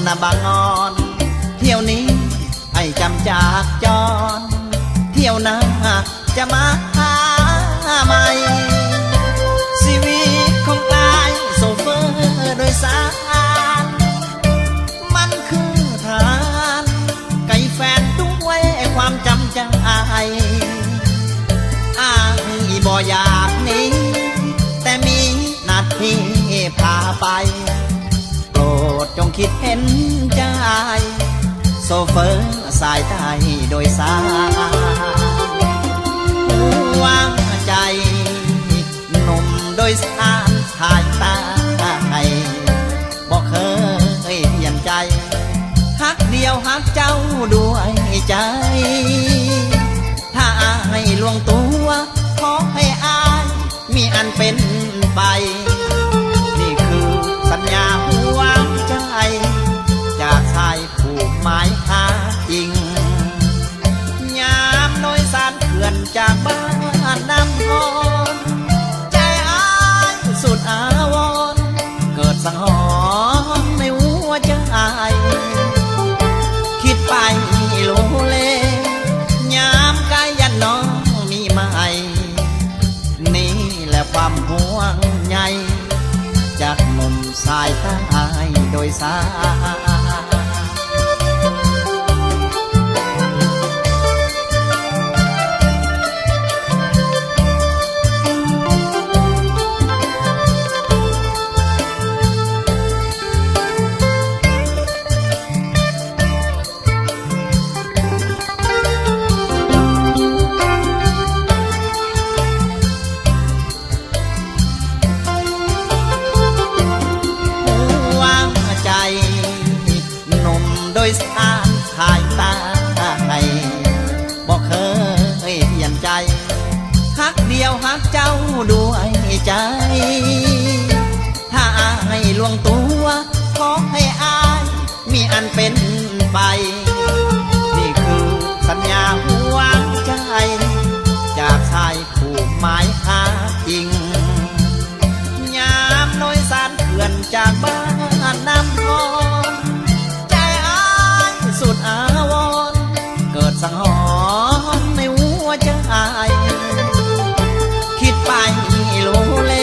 นะบางอ่อนเที่ยวนี้ให้จำจากจรเที่ยวหน้าจะมาหาใหม่ชีวิตของอายโซเฟอร์โดยสารมันคือทานไก่แฟนด้วยความจำใจอายบ่อยากหนีแต่มีหน้าที่พาไปโปรดจงคิดเห็นใจโซเฟอร์สายใต้โดยสารวางใจหนุ่มโดยสารสายใต้บอกเคยเปลี่ยนใจฮักเดียวฮักเจ้าด้วยใจถ้าอายลวงตัวขอให้อายมีอันเป็นไปนี่คือสัญญาหัวใจจากชายผูกหมายหาจริงยามโดยสารเขื่อนจากบ้านน้ำพรใจอายสุดอาวรเกิดสังหรณ์ในหัวใจคิดไปโลเลยามกายยันน้องมีใหม่นี่แหละความห่วงใยจากหนุ่มสายใต้โดยสารโดยสารสายใต้บอกเคยเปลี่ยนใจฮักเดียวฮักเจ้าด้วยใจถ้าอายลวงตัวขอให้อายมีอันเป็นไปนี่คือสัญญาหัวใจจากชายผูกหมายหาจริงยามโดยสารเขื่อนจากบ้านน้ำพรสุดอาวรเกิดสังหรณ์ในหัวใจคิดไปโลเล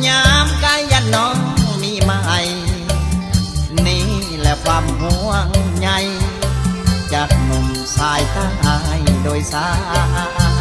ยามกายยันน้องมีใหม่นี่แหละความห่วงใยจากหนุ่มสายใต้โดยสาร